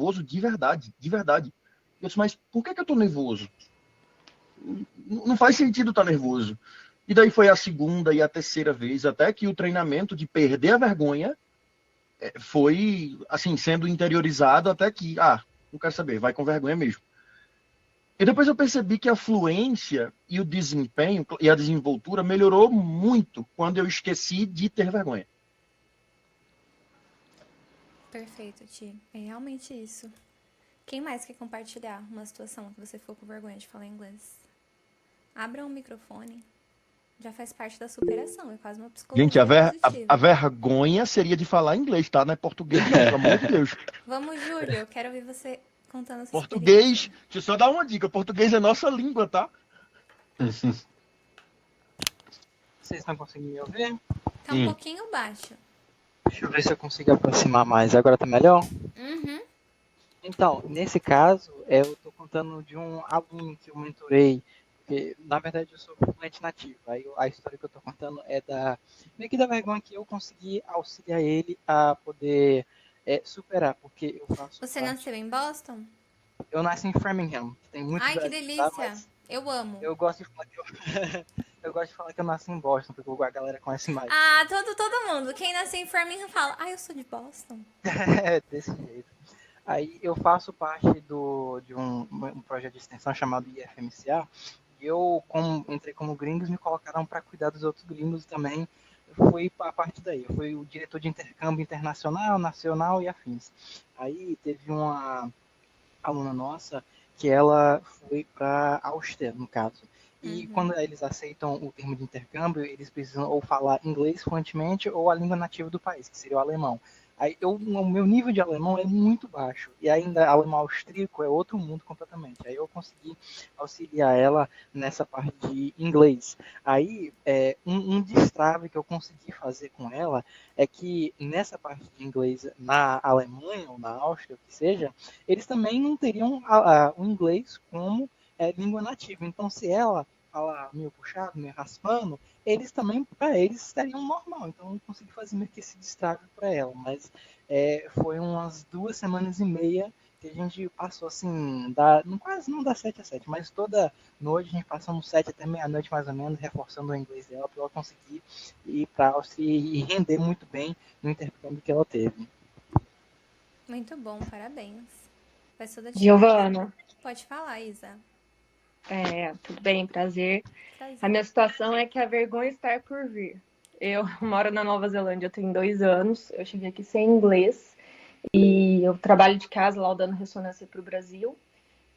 nervoso de verdade, de verdade. Eu disse, mas por que eu tô nervoso? Não faz sentido estar nervoso. E daí foi a segunda e a terceira vez, até que o treinamento de perder a vergonha foi, assim, sendo interiorizado até que, não quero saber, vai com vergonha mesmo. E depois eu percebi que a fluência e o desempenho e a desenvoltura melhorou muito quando eu esqueci de ter vergonha. Perfeito, Ti. É realmente isso. Quem mais quer compartilhar uma situação que você ficou com vergonha de falar inglês? Abra um microfone. Já faz parte da superação, é quase uma Gente, psicologia a positiva. vergonha seria de falar inglês, tá? Não é português, não, pelo amor de Deus. Vamos, Júlio, eu quero ouvir você contando a sua experiência. Português, deixa eu só dar uma dica: português é nossa língua, tá? Vocês estão conseguindo me ouvir? Tá um pouquinho baixo. Deixa eu ver se eu consigo aproximar mais. Agora tá melhor? Uhum. Então, nesse caso, eu estou contando de um aluno que eu mentorei, porque, na verdade, eu sou fluente nativo. Aí a história que eu estou contando é meio que da vergonha que eu consegui auxiliar ele a poder superar, porque eu faço Você parte... nasceu em Boston? Eu nasci em Framingham, que tem muito Ai, que Brasil, tá? delícia! Mas Eu amo. eu gosto de falar que eu... eu gosto de falar que eu nasci em Boston, porque a galera conhece mais. Ah, todo mundo. Quem nasceu em Framingham fala, eu sou de Boston. É, desse jeito. Aí eu faço parte de um projeto de extensão chamado IFMCA, e eu, como entrei como gringos, me colocaram para cuidar dos outros gringos também. Eu fui a partir daí, eu fui o diretor de intercâmbio internacional, nacional e afins. Aí teve uma aluna nossa que ela foi para Áustria, no caso. E quando eles aceitam o termo de intercâmbio, eles precisam ou falar inglês fluentemente ou a língua nativa do país, que seria o alemão. Aí o meu nível de alemão é muito baixo. E ainda alemão austríaco é outro mundo completamente. Aí eu consegui auxiliar ela nessa parte de inglês. Aí um destrave que eu consegui fazer com ela é que nessa parte de inglês na Alemanha ou na Áustria, o que seja, eles também não teriam o inglês como língua nativa. Então, se ela falar meio puxado, meio raspando, eles também, para eles, estariam normal. Então, eu consegui fazer meio que esse destrave para ela. Mas foi umas 2 semanas e meia que a gente passou assim, quase não dá 7 a 7, mas toda noite a gente passamos 7 até meia-noite mais ou menos, reforçando o inglês dela para ela conseguir ir para a Áustria e render muito bem no intercâmbio que ela teve. Muito bom, parabéns. Faz toda a diferença. Giovana, Pode falar, Isa. tudo bem? Prazer. A Prazer. minha situação é que a vergonha está por vir. Eu moro na Nova Zelândia, tem 2 anos. Eu cheguei aqui sem inglês e eu trabalho de casa lá dando ressonância para o Brasil.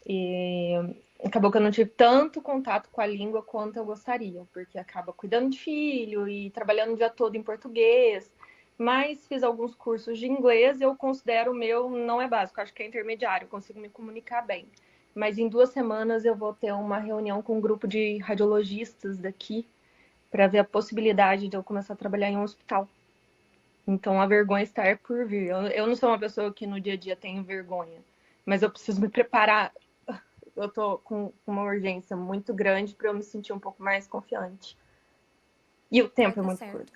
E acabou que eu não tive tanto contato com a língua quanto eu gostaria, porque acaba cuidando de filho e trabalhando o dia todo em português. Mas fiz alguns cursos de inglês, eu considero o meu não é básico, acho que é intermediário, consigo me comunicar bem. Mas em 2 semanas eu vou ter uma reunião com um grupo de radiologistas daqui para ver a possibilidade de eu começar a trabalhar em um hospital. Então a vergonha está por vir. Eu não sou uma pessoa que no dia a dia tenho vergonha, mas eu preciso me preparar. Eu tô com uma urgência muito grande para eu me sentir um pouco mais confiante. E o Vai tempo é dar muito certo. curto.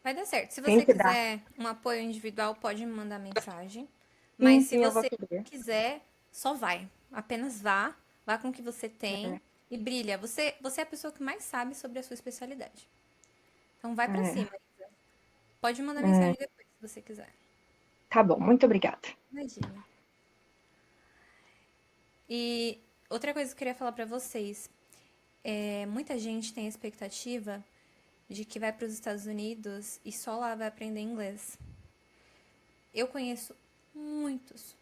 Vai dar certo. Se Tem você que dar. quiser um apoio individual, pode me mandar mensagem. Mas Sim, se sim, eu vou você querer. quiser, só vai. Apenas vá. Vá com o que você tem e brilha. Você é a pessoa que mais sabe sobre a sua especialidade. Então vai pra cima, Isa. Pode mandar mensagem depois, se você quiser. Tá bom, muito obrigada. Imagina. E outra coisa que eu queria falar pra vocês. Muita gente tem a expectativa de que vai para os Estados Unidos e só lá vai aprender inglês. Eu conheço muitos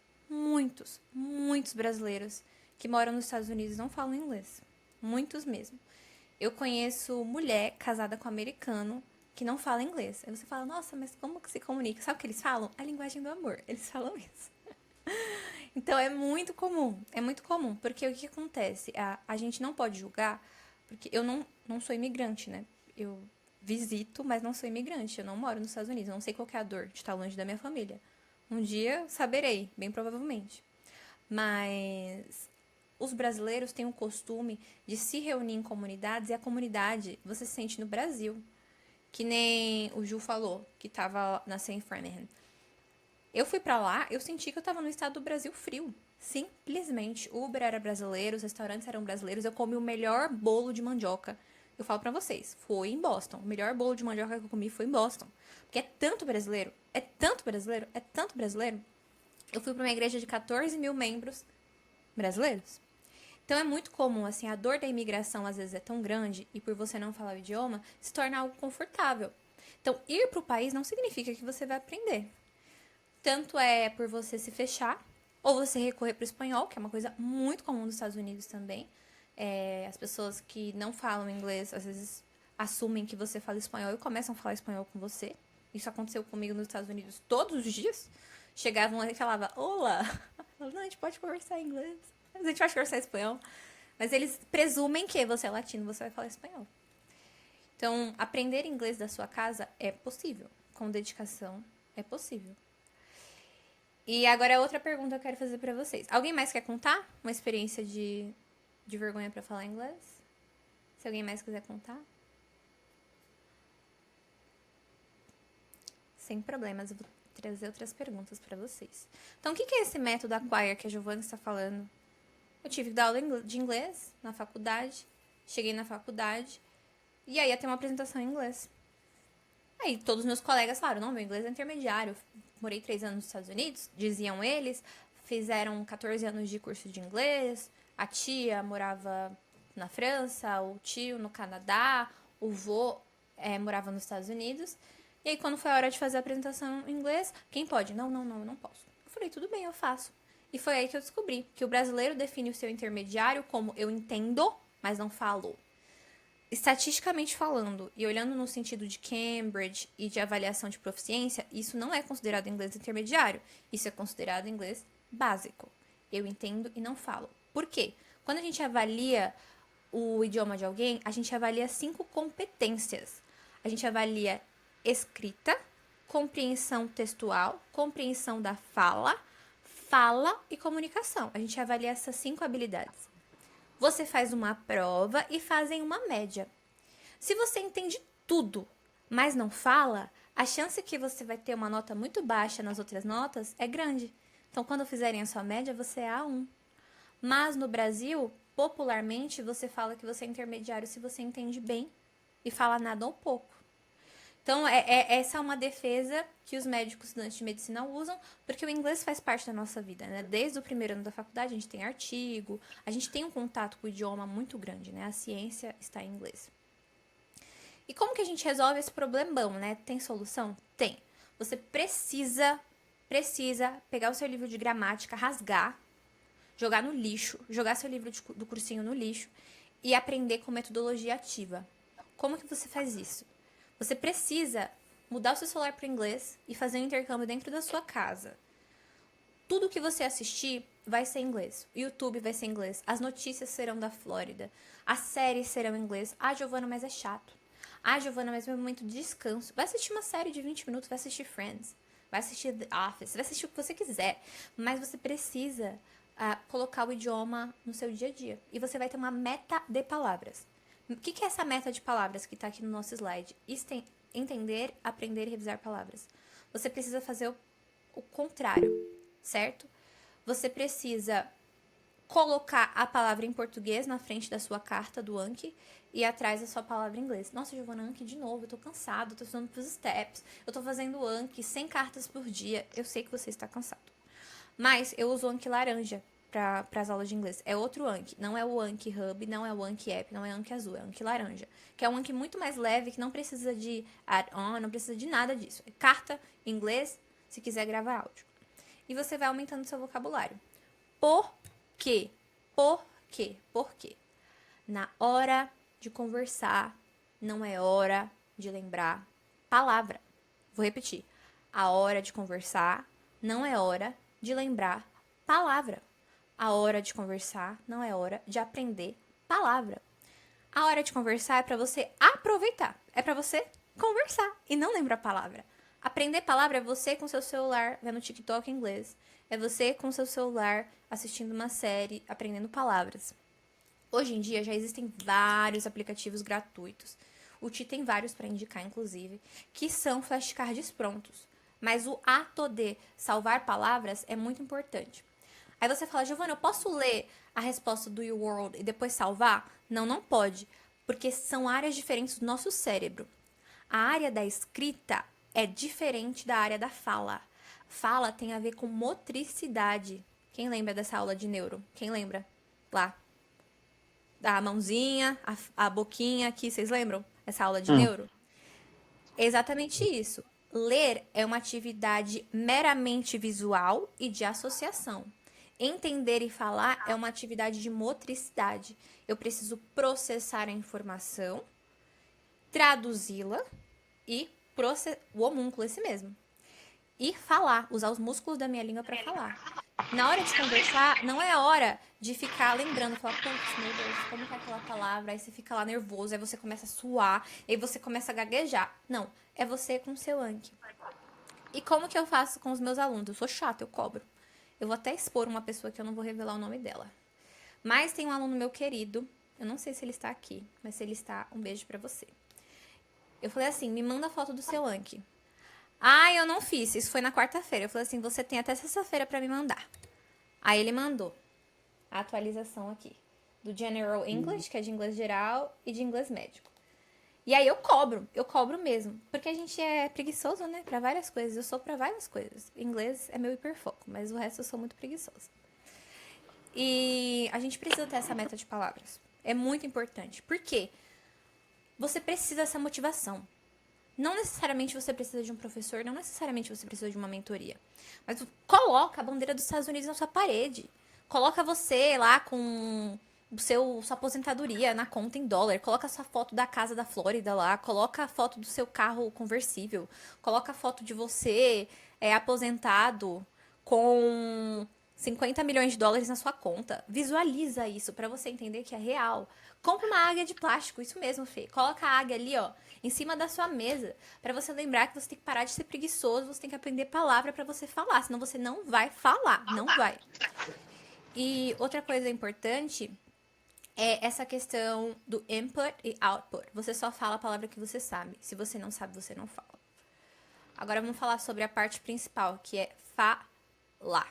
brasileiros que moram nos Estados Unidos e não falam inglês. Muitos mesmo. Eu conheço mulher casada com americano que não fala inglês. Aí você fala, nossa, mas como que se comunica? Sabe o que eles falam? A linguagem do amor. Eles falam isso. Então é muito comum, porque o que acontece? A gente não pode julgar, porque eu não sou imigrante, né? Eu visito, mas não sou imigrante, eu não moro nos Estados Unidos, eu não sei qual que é a dor de estar longe da minha família. Um dia saberei, bem provavelmente. Mas os brasileiros têm o costume de se reunir em comunidades e a comunidade você se sente no Brasil. Que nem o Ju falou, que tava nascendo em Framingham. Eu fui pra lá, eu senti que eu tava no estado do Brasil frio. Simplesmente. O Uber era brasileiro, os restaurantes eram brasileiros. Eu comi o melhor bolo de mandioca. Eu falo pra vocês, foi em Boston. O melhor bolo de mandioca que eu comi foi em Boston. Porque é tanto brasileiro, é tanto brasileiro, é tanto brasileiro. Eu fui pra uma igreja de 14 mil membros brasileiros. Então é muito comum, assim, a dor da imigração às vezes é tão grande e por você não falar o idioma, se torna algo confortável. Então, ir pro país não significa que você vai aprender. Tanto é por você se fechar, ou você recorrer pro espanhol, que é uma coisa muito comum nos Estados Unidos também. As pessoas que não falam inglês, às vezes, assumem que você fala espanhol e começam a falar espanhol com você. Isso aconteceu comigo nos Estados Unidos todos os dias. Chegavam lá e falavam, olá. Não, a gente pode conversar em inglês. A gente pode conversar em espanhol. Mas eles presumem que você é latino, você vai falar espanhol. Então, aprender inglês da sua casa é possível. Com dedicação, é possível. E agora, outra pergunta que eu quero fazer pra vocês. Alguém mais quer contar uma experiência de vergonha pra falar inglês? Se alguém mais quiser contar. Sem problemas, eu vou trazer outras perguntas pra vocês. Então, o que é esse método Acquire que a Giovana está falando? Eu tive que dar aula de inglês na faculdade. Cheguei na faculdade. E aí ia ter uma apresentação em inglês. Aí todos os meus colegas falaram, não, meu inglês é intermediário. Morei 3 anos nos Estados Unidos, diziam eles. Fizeram 14 anos de curso de inglês. A tia morava na França, o tio no Canadá, o vô morava nos Estados Unidos. E aí quando foi a hora de fazer a apresentação em inglês, quem pode? Não, eu não posso. Eu falei, tudo bem, eu faço. E foi aí que eu descobri que o brasileiro define o seu intermediário como eu entendo, mas não falo. Estatisticamente falando, e olhando no sentido de Cambridge e de avaliação de proficiência, isso não é considerado inglês intermediário. Isso é considerado inglês básico. Eu entendo e não falo. Por quê? Quando a gente avalia o idioma de alguém, a gente avalia 5 competências. A gente avalia escrita, compreensão textual, compreensão da fala e comunicação. A gente avalia essas 5 habilidades. Você faz uma prova e fazem uma média. Se você entende tudo, mas não fala, a chance que você vai ter uma nota muito baixa nas outras notas é grande. Então, quando fizerem a sua média, você é A1. Mas no Brasil, popularmente, você fala que você é intermediário se você entende bem e fala nada ou pouco. Então, essa é uma defesa que os médicos estudantes de medicina usam, porque o inglês faz parte da nossa vida, né? Desde o primeiro ano da faculdade, a gente tem artigo, a gente tem um contato com o idioma muito grande, né? A ciência está em inglês. E como que a gente resolve esse problemão, né? Tem solução? Tem. Você precisa pegar o seu livro de gramática, rasgar, jogar no lixo, jogar seu livro do cursinho no lixo e aprender com metodologia ativa. Como que você faz isso? Você precisa mudar o seu celular para o inglês e fazer um intercâmbio dentro da sua casa. Tudo que você assistir vai ser em inglês. O YouTube vai ser em inglês. As notícias serão da Flórida. As séries serão em inglês. Ah, Giovana, mas é chato. Ah, Giovana, mas é um momento de descanso. Vai assistir uma série de 20 minutos, vai assistir Friends, vai assistir The Office, vai assistir o que você quiser. Mas você precisa colocar o idioma no seu dia a dia. E você vai ter uma meta de palavras. O que é essa meta de palavras que está aqui no nosso slide? Entender, aprender e revisar palavras. Você precisa fazer o contrário, certo? Você precisa colocar a palavra em português na frente da sua carta do Anki e atrás da sua palavra em inglês. Nossa, Giovana, Anki de novo, eu tô cansado, eu tô estudando pros steps, eu tô fazendo Anki 100 cartas por dia. Eu sei que você está cansado. Mas eu uso o Anki laranja para as aulas de inglês. É outro Anki. Não é o Anki Hub, não é o Anki App, não é o Anki Azul, é o Anki laranja. Que é um Anki muito mais leve, que não precisa de add-on, não precisa de nada disso. É carta, inglês, se quiser gravar áudio. E você vai aumentando seu vocabulário. Por quê? Por quê? Por quê? Na hora de conversar, não é hora de lembrar palavra. Vou repetir. A hora de conversar não é hora de lembrar palavra. A hora de conversar não é hora de aprender palavra. A hora de conversar é para você aproveitar. É para você conversar e não lembrar palavra. Aprender palavra é você com seu celular vendo TikTok em inglês. É você com seu celular assistindo uma série, aprendendo palavras. Hoje em dia já existem vários aplicativos gratuitos. O Ti tem vários para indicar, inclusive, que são flashcards prontos. Mas o ato de salvar palavras é muito importante. Aí você fala, Giovana, eu posso ler a resposta do You World e depois salvar? Não, não pode. Porque são áreas diferentes do nosso cérebro. A área da escrita é diferente da área da fala. Fala tem a ver com motricidade. Quem lembra dessa aula de neuro? Quem lembra? Lá. A mãozinha, a boquinha aqui, vocês lembram? Essa aula de neuro? É exatamente isso. Ler é uma atividade meramente visual e de associação. Entender e falar é uma atividade de motricidade. Eu preciso processar a informação, traduzi-la e o homúnculo esse mesmo. E falar, usar os músculos da minha língua para falar. Na hora de conversar, não é hora de ficar lembrando, falar, putz, meu Deus, como que é aquela palavra? Aí você fica lá nervoso, aí você começa a suar, aí você começa a gaguejar. Não, é você com o seu Anki. E como que eu faço com os meus alunos? Eu sou chata, eu cobro. Eu vou até expor uma pessoa que eu não vou revelar o nome dela. Mas tem um aluno meu querido, eu não sei se ele está aqui, mas se ele está, um beijo pra você. Eu falei assim, me manda a foto do seu Anki. Ah, eu não fiz, isso foi na quarta-feira. Eu falei assim, você tem até sexta-feira pra me mandar. Aí ele mandou a atualização aqui. Do General English, que é de inglês geral, e de inglês médico. E aí eu cobro mesmo. Porque a gente é preguiçoso, né? Pra várias coisas. Eu sou pra várias coisas. Inglês é meu hiperfoco, mas o resto eu sou muito preguiçosa. E a gente precisa ter essa meta de palavras. É muito importante. Por quê? Você precisa dessa motivação. Não necessariamente você precisa de um professor, não necessariamente você precisa de uma mentoria. Mas coloca a bandeira dos Estados Unidos na sua parede. Coloca você lá com sua aposentadoria na conta em dólar. Coloca a sua foto da casa da Flórida lá. Coloca a foto do seu carro conversível. Coloca a foto de você aposentado com 50 milhões de dólares na sua conta. Visualiza isso pra você entender que é real. Compra uma águia de plástico, isso mesmo, Fê. Coloca a águia ali, ó, em cima da sua mesa, pra você lembrar que você tem que parar de ser preguiçoso, você tem que aprender palavra pra você falar, senão você não vai falar, não vai. E outra coisa importante é essa questão do input e output. Você só fala a palavra que você sabe. Se você não sabe, você não fala. Agora vamos falar sobre a parte principal, que é falar.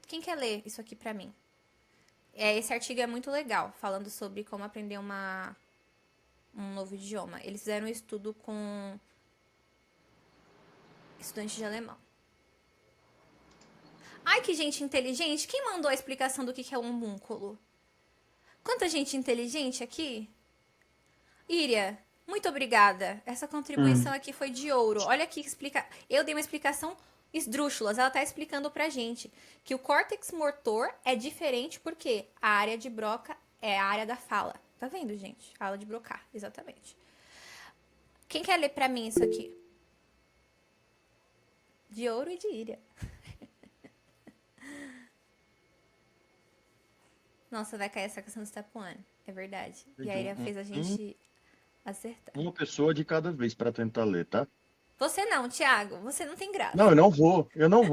Quem quer ler isso aqui pra mim? Esse artigo é muito legal, falando sobre como aprender um novo idioma. Eles fizeram um estudo com estudantes de alemão. Ai, que gente inteligente! Quem mandou a explicação do que é um homúnculo? Quanta gente inteligente aqui! Íria, muito obrigada. Essa contribuição aqui foi de ouro. Olha aqui que explica. Eu dei uma explicação esdrúxulas. Ela tá explicando pra gente que o córtex motor é diferente porque a área de Broca é a área da fala. Tá vendo, gente? A aula de Broca, exatamente. Quem quer ler pra mim isso aqui? De ouro e de Íria. Nossa, vai cair essa questão do step one. É verdade. E a Íria fez a gente acertar. Uma pessoa de cada vez pra tentar ler, tá? Você não, Thiago. Você não tem graça. Não, eu não vou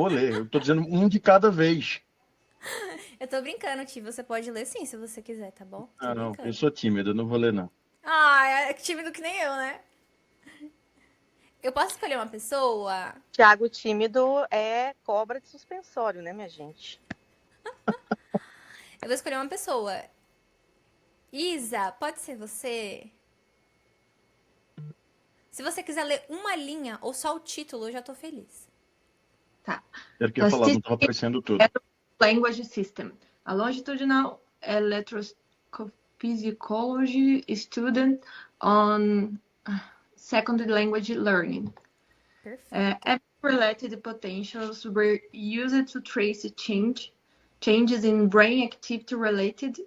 ler. Eu tô dizendo um de cada vez. Eu tô brincando, Ti. Você pode ler sim, se você quiser, tá bom? Tô Não, brincando. eu sou tímido, eu não vou ler, não. Ah, é tímido que nem eu, né? Eu posso escolher uma pessoa? Tiago tímido é cobra de suspensório, né, minha gente? Eu vou escolher uma pessoa. Isa, pode ser você? Se você quiser ler uma linha ou só o título, eu já tô feliz. Tá. Era o que eu ia falar, não tava aparecendo tudo. Language System. A longitudinal electrophysiology student on secondary language learning. Perfeito. Related potentials were used to trace changes in brain activity related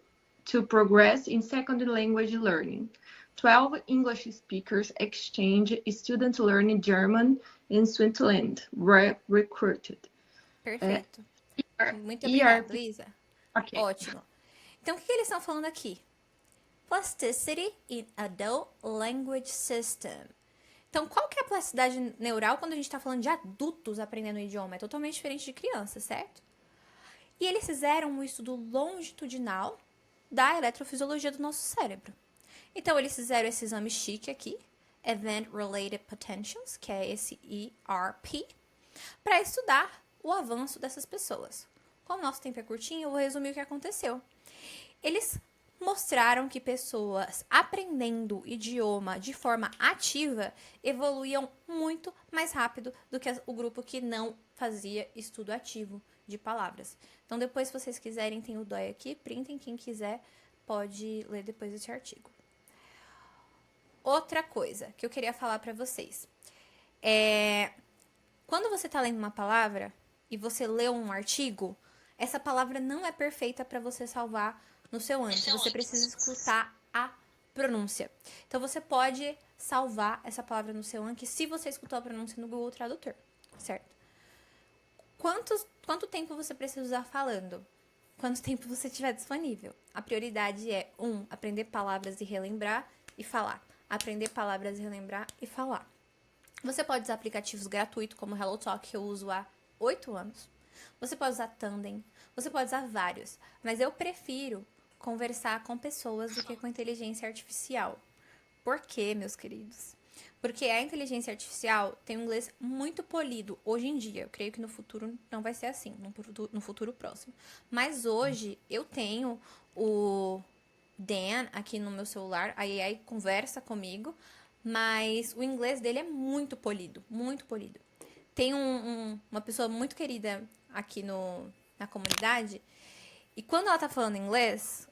to progress in secondary language learning. 12 English speakers exchange student learning German in Switzerland were recruited. Perfeito. Muito obrigada, Isa. Ok. Ótimo. Então, o que eles estão falando aqui? Plasticity in Adult Language System. Então, qual que é a plasticidade neural quando a gente está falando de adultos aprendendo o idioma? É totalmente diferente de criança, certo? E eles fizeram um estudo longitudinal da eletrofisiologia do nosso cérebro. Então, eles fizeram esse exame chique aqui, Event Related Potentials, que é esse ERP, para estudar o avanço dessas pessoas. Como o nosso tempo é curtinho, eu vou resumir o que aconteceu. Eles mostraram que pessoas aprendendo idioma de forma ativa evoluíam muito mais rápido do que o grupo que não fazia estudo ativo de palavras. Então, depois, se vocês quiserem, tem o DOI aqui, printem, quem quiser pode ler depois esse artigo. Outra coisa que eu queria falar para vocês é quando você está lendo uma palavra e você lê um artigo, essa palavra não é perfeita para você salvar no seu antes. Você precisa escutar a pronúncia. Então, você pode salvar essa palavra no seu Anki se você escutou a pronúncia no Google Tradutor, certo? Quanto tempo você precisa usar falando? Quanto tempo você tiver disponível? A prioridade é, aprender palavras e relembrar e falar. Aprender palavras e relembrar e falar. Você pode usar aplicativos gratuitos como o HelloTalk, que eu uso há 8 anos. Você pode usar Tandem. Você pode usar vários. Mas eu prefiro conversar com pessoas do que com inteligência artificial. Por quê, meus queridos? Porque a inteligência artificial tem um inglês muito polido hoje em dia. Eu creio que no futuro não vai ser assim, no futuro próximo. Mas hoje eu tenho o Dan aqui no meu celular, a AI conversa comigo, mas o inglês dele é muito polido, muito polido. Tem uma pessoa muito querida aqui na comunidade, e quando ela tá falando inglês,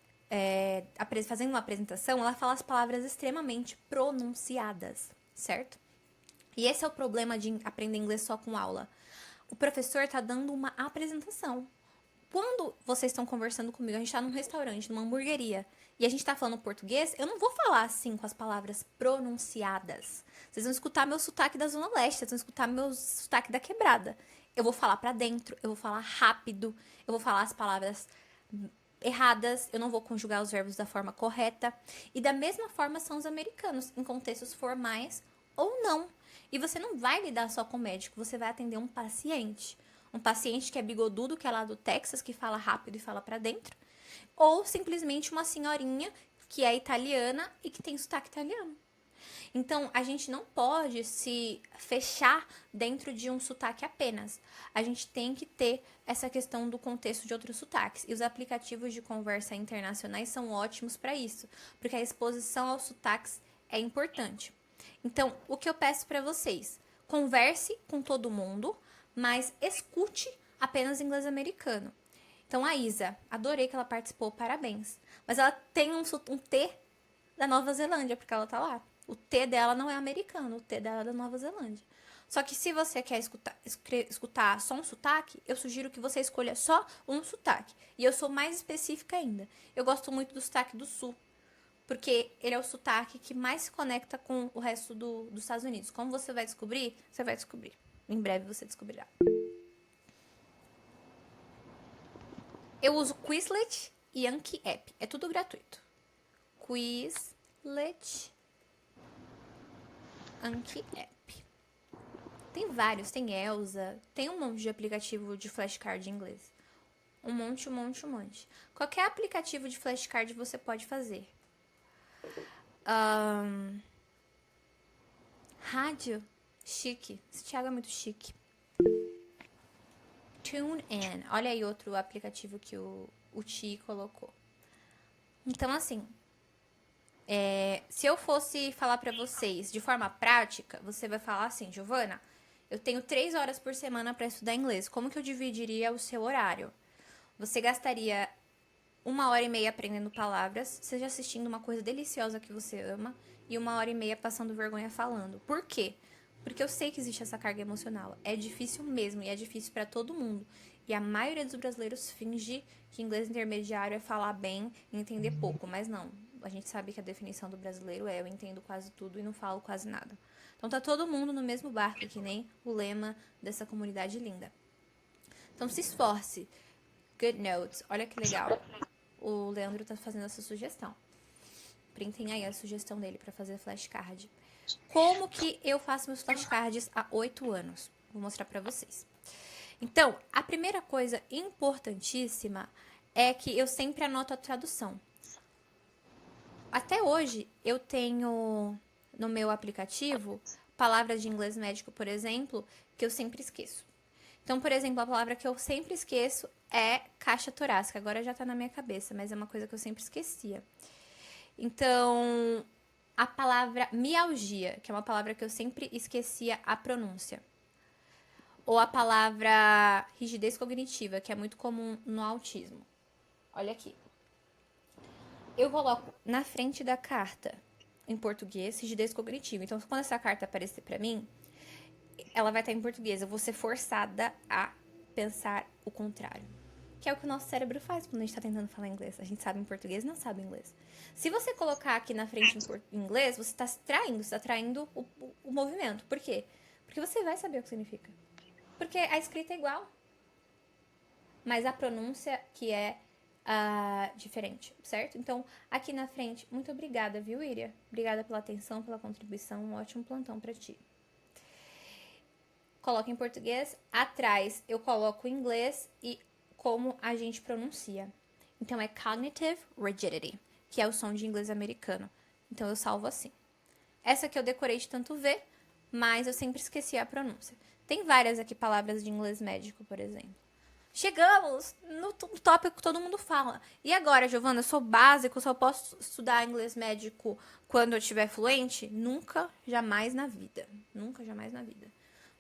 fazendo uma apresentação, ela fala as palavras extremamente pronunciadas, certo? E esse é o problema de aprender inglês só com aula. O professor tá dando uma apresentação. Quando vocês estão conversando comigo, a gente tá num restaurante, numa hamburgueria, e a gente tá falando português, eu não vou falar assim com as palavras pronunciadas. Vocês vão escutar meu sotaque da Zona Leste, vocês vão escutar meu sotaque da Quebrada. Eu vou falar pra dentro, eu vou falar rápido, eu vou falar as palavras erradas, eu não vou conjugar os verbos da forma correta. E da mesma forma são os americanos, em contextos formais ou não. E você não vai lidar só com o médico, você vai atender um paciente. Um paciente que é bigodudo, que é lá do Texas, que fala rápido e fala pra dentro. Ou simplesmente uma senhorinha que é italiana e que tem sotaque italiano. Então, a gente não pode se fechar dentro de um sotaque apenas. A gente tem que ter essa questão do contexto de outros sotaques. E os aplicativos de conversa internacionais são ótimos para isso, porque a exposição aos sotaques é importante. Então, o que eu peço para vocês? Converse com todo mundo, mas escute apenas inglês americano. Então, a Isa, adorei que ela participou, parabéns. Mas ela tem um T da Nova Zelândia, porque ela tá lá. O T dela não é americano, o T dela é da Nova Zelândia. Só que se você quer escutar só um sotaque, eu sugiro que você escolha só um sotaque. E eu sou mais específica ainda. Eu gosto muito do sotaque do Sul, porque ele é o sotaque que mais se conecta com o resto dos Estados Unidos. Como você vai descobrir? Você vai descobrir. Em breve você descobrirá. Eu uso Quizlet e Anki App. É tudo gratuito. Quizlet, Anki App. Tem vários. Tem Elsa. Tem um monte de aplicativo de flashcard em inglês. Um monte. Qualquer aplicativo de flashcard você pode fazer. Rádio. Chique. Esse Thiago é muito chique. TuneIn. Olha aí outro aplicativo que o Ti colocou. Então, assim, se eu fosse falar pra vocês de forma prática, você vai falar assim, Giovana, eu tenho 3 horas por semana pra estudar inglês. Como que eu dividiria o seu horário? Você gastaria 1h30 aprendendo palavras, seja assistindo uma coisa deliciosa que você ama, e 1h30 passando vergonha falando. Por quê? Porque eu sei que existe essa carga emocional. É difícil mesmo, e é difícil pra todo mundo. E a maioria dos brasileiros finge que inglês intermediário é falar bem e entender pouco, mas não. A gente sabe que a definição do brasileiro é eu entendo quase tudo e não falo quase nada. Então tá todo mundo no mesmo barco, que nem o lema dessa comunidade linda. Então se esforce. Good notes. Olha que legal. O Leandro tá fazendo essa sugestão. Printem aí a sugestão dele pra fazer flashcard. Como que eu faço meus flashcards há 8 anos? Vou mostrar pra vocês. Então, a primeira coisa importantíssima é que eu sempre anoto a tradução. Até hoje, eu tenho no meu aplicativo palavras de inglês médico, por exemplo, que eu sempre esqueço. Então, por exemplo, a palavra que eu sempre esqueço é caixa torácica. Agora já tá na minha cabeça, mas é uma coisa que eu sempre esquecia. Então, a palavra mialgia, que é uma palavra que eu sempre esquecia a pronúncia. Ou a palavra rigidez cognitiva, que é muito comum no autismo. Olha aqui. Eu coloco na frente da carta, em português, rigidez cognitiva. Então, quando essa carta aparecer pra mim, ela vai estar em português. Eu vou ser forçada a pensar o contrário. Que é o que o nosso cérebro faz quando a gente tá tentando falar inglês. A gente sabe em português e não sabe inglês. Se você colocar aqui na frente em inglês, você tá se traindo, você tá traindo o movimento. Por quê? Porque você vai saber o que significa. Porque a escrita é igual. Mas a pronúncia que é diferente, certo? Então, aqui na frente, muito obrigada, viu, Iria? Obrigada pela atenção, pela contribuição. Um ótimo plantão pra ti. Coloco em português. Atrás, eu coloco em inglês e como a gente pronuncia. Então, é cognitive rigidity, que é o som de inglês americano. Então, eu salvo assim. Essa aqui eu decorei de tanto ver, mas eu sempre esqueci a pronúncia. Tem várias aqui palavras de inglês médico, por exemplo. Chegamos no tópico que todo mundo fala. E agora, Giovana, eu sou básico, só posso estudar inglês médico quando eu estiver fluente? Nunca, jamais na vida. Nunca, jamais na vida.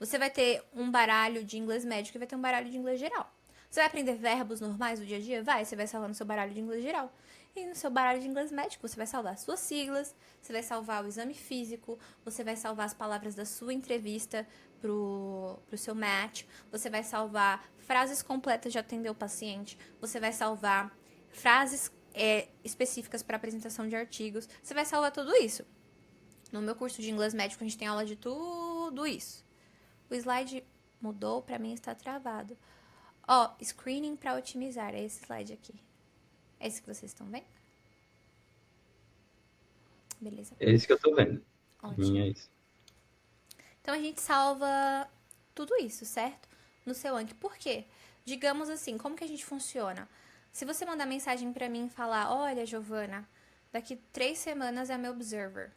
Você vai ter um baralho de inglês médico e vai ter um baralho de inglês geral. Você vai aprender verbos normais do dia a dia? Vai, você vai salvar no seu baralho de inglês geral. E no seu baralho de inglês médico, você vai salvar suas siglas, você vai salvar o exame físico, você vai salvar as palavras da sua entrevista pro seu match, você vai salvar frases completas de atender o paciente, você vai salvar frases específicas para apresentação de artigos, você vai salvar tudo isso. No meu curso de inglês médico, a gente tem aula de tudo isso. O slide mudou, para mim está travado. Ó, screening para otimizar, é esse slide aqui. É esse que vocês estão vendo? Beleza. É esse que eu tô vendo. Ótimo. É isso. Então, a gente salva tudo isso, certo? No seu Anki. Por quê? Digamos assim, como que a gente funciona? Se você mandar mensagem pra mim e falar, olha, Giovana, daqui 3 semanas é meu observer.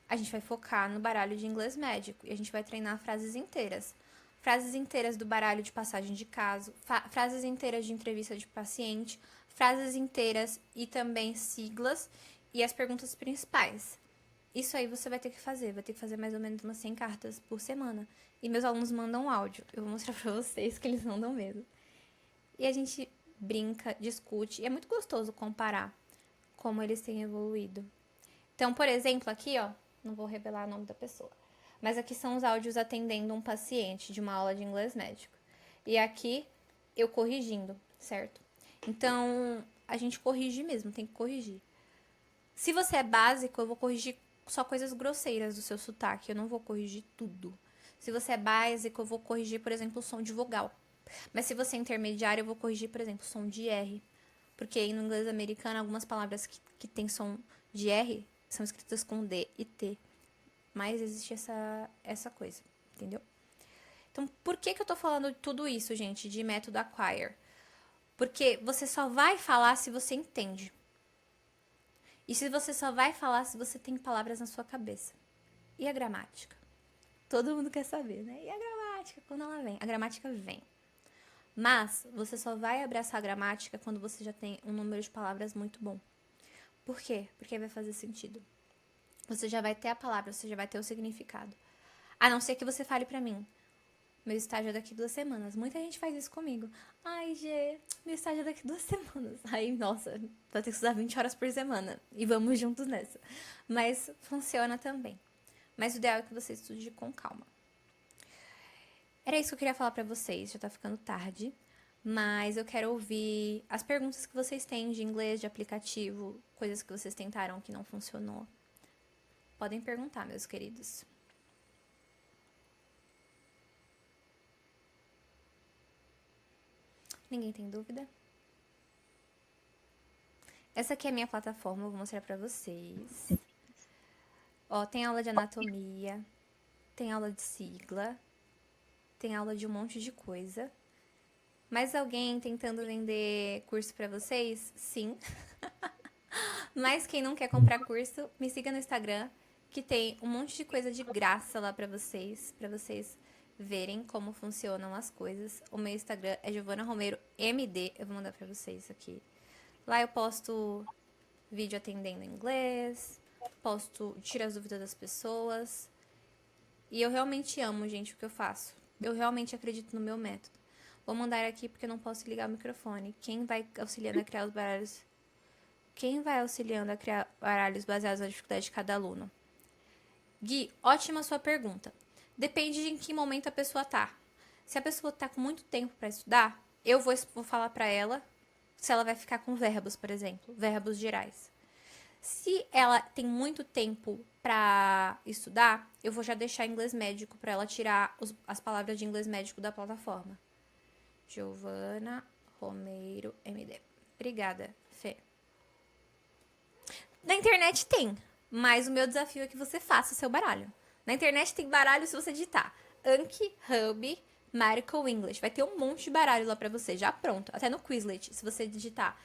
A gente vai focar no baralho de inglês médico e a gente vai treinar frases inteiras. Frases inteiras do baralho de passagem de caso, frases inteiras de entrevista de paciente, frases inteiras e também siglas e as perguntas principais. Isso aí você vai ter que fazer mais ou menos umas 100 cartas por semana. E meus alunos mandam áudio, eu vou mostrar pra vocês que eles mandam mesmo. E a gente brinca, discute, e é muito gostoso comparar como eles têm evoluído. Então, por exemplo, aqui, ó, não vou revelar o nome da pessoa, mas aqui são os áudios atendendo um paciente de uma aula de inglês médico. E aqui, eu corrigindo, certo? Então, a gente corrige mesmo, tem que corrigir. Se você é básico, eu vou corrigir só coisas grosseiras do seu sotaque, eu não vou corrigir tudo. Se você é básico, eu vou corrigir, por exemplo, o som de vogal. Mas se você é intermediário, eu vou corrigir, por exemplo, o som de R. Porque aí no inglês americano, algumas palavras que tem som de R são escritas com D e T. Mas existe essa coisa, entendeu? Então, por que eu tô falando tudo isso, gente, de método Acquire? Porque você só vai falar se você entende. E se você só vai falar se você tem palavras na sua cabeça. E a gramática? Todo mundo quer saber, né? E a gramática, quando ela vem? A gramática vem. Mas você só vai abraçar a gramática quando você já tem um número de palavras muito bom. Por quê? Porque vai fazer sentido. Você já vai ter a palavra, você já vai ter o significado. A não ser que você fale pra mim, meu estágio é daqui 2 semanas. Muita gente faz isso comigo. Ai, Gê, meu estágio é daqui 2 semanas. Aí, nossa, vai ter que estudar 20 horas por semana. E vamos juntos nessa. Mas funciona também. Mas o ideal é que você estude com calma. Era isso que eu queria falar pra vocês. Já tá ficando tarde. Mas eu quero ouvir as perguntas que vocês têm de inglês, de aplicativo, coisas que vocês tentaram que não funcionou. Podem perguntar, meus queridos. Ninguém tem dúvida? Essa aqui é a minha plataforma, eu vou mostrar pra vocês. Ó, tem aula de anatomia, tem aula de sigla, tem aula de um monte de coisa. Mais alguém tentando vender curso pra vocês? Sim. Mas quem não quer comprar curso, me siga no Instagram, que tem um monte de coisa de graça lá pra vocês verem como funcionam as coisas. O meu Instagram é Giovana Romero MD, eu vou mandar pra vocês aqui. Lá eu posto vídeo atendendo em inglês, tiro as dúvidas das pessoas. E eu realmente amo, gente, o que eu faço. Eu realmente acredito no meu método. Vou mandar aqui porque eu não posso ligar o microfone. Quem vai auxiliando a criar os baralhos? Quem vai auxiliando a criar baralhos baseados na dificuldade de cada aluno? Gui, ótima sua pergunta. Depende de em que momento a pessoa tá. Se a pessoa tá com muito tempo para estudar, eu vou falar para ela se ela vai ficar com verbos, por exemplo, verbos gerais. Se ela tem muito tempo para estudar, eu vou já deixar inglês médico para ela tirar as palavras de inglês médico da plataforma. Giovana Romeiro MD. Obrigada, Fê. Na internet tem, mas o meu desafio é que você faça o seu baralho. Na internet tem baralho se você digitar Anki, Hub, Medical English. Vai ter um monte de baralho lá pra você, já pronto. Até no Quizlet, se você digitar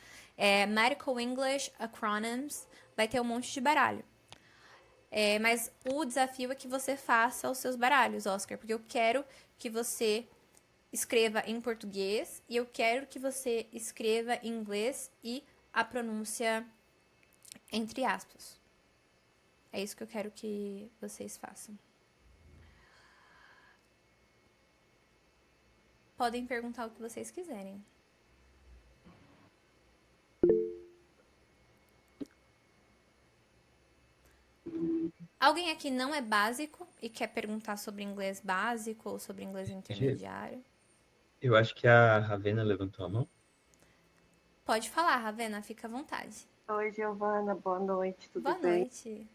Medical English, Acronyms, vai ter um monte de baralho. Mas o desafio é que você faça os seus baralhos, Oscar, porque eu quero que você escreva em português e eu quero que você escreva em inglês e a pronúncia entre aspas. É isso que eu quero que vocês façam. Podem perguntar o que vocês quiserem. Alguém aqui não é básico e quer perguntar sobre inglês básico ou sobre inglês intermediário? Eu acho que a Ravena levantou a mão. Pode falar, Ravena, fica à vontade. Oi, Giovana, boa noite, tudo bem? Boa noite.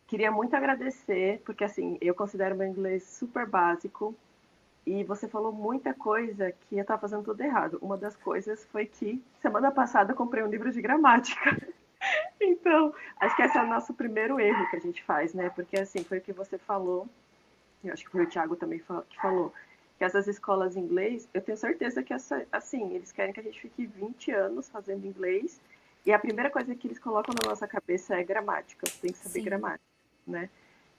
Queria muito agradecer, porque assim, eu considero meu inglês super básico e você falou muita coisa que eu estava fazendo tudo errado. Uma das coisas foi que semana passada eu comprei um livro de gramática. Então, acho que esse é o nosso primeiro erro que a gente faz, né? Porque assim, foi o que você falou, eu acho que foi o Thiago também que falou, que essas escolas de inglês, eu tenho certeza que assim, eles querem que a gente fique 20 anos fazendo inglês e a primeira coisa que eles colocam na nossa cabeça é gramática, você tem que saber gramática, né?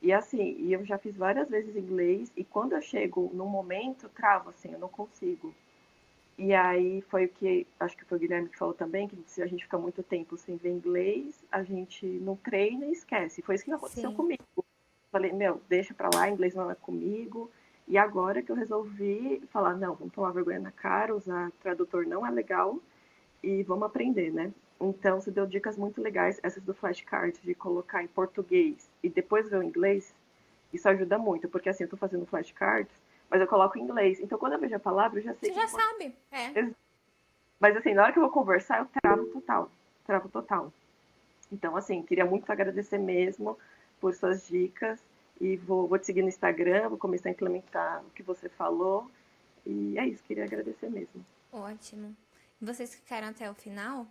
E assim, eu já fiz várias vezes inglês e quando eu chego num momento, travo assim, eu não consigo. E aí foi o que, acho que foi o Guilherme que falou também, que se a gente fica muito tempo sem ver inglês, a gente não treina e esquece. Foi isso que aconteceu comigo. Falei, deixa pra lá, inglês não é comigo. E agora que eu resolvi falar, não, vamos tomar vergonha na cara, usar tradutor não é legal e vamos aprender, né? Então, você deu dicas muito legais, essas do flashcard, de colocar em português e depois ver o inglês. Isso ajuda muito, porque assim, eu tô fazendo flashcards, mas eu coloco em inglês. Então, quando eu vejo a palavra, eu já sei. Você já sabe, Mas assim, na hora que eu vou conversar, eu travo total. Então, assim, queria muito agradecer mesmo por suas dicas. E vou te seguir no Instagram, vou começar a implementar o que você falou. E é isso, queria agradecer mesmo. Ótimo. Vocês que ficaram até o final,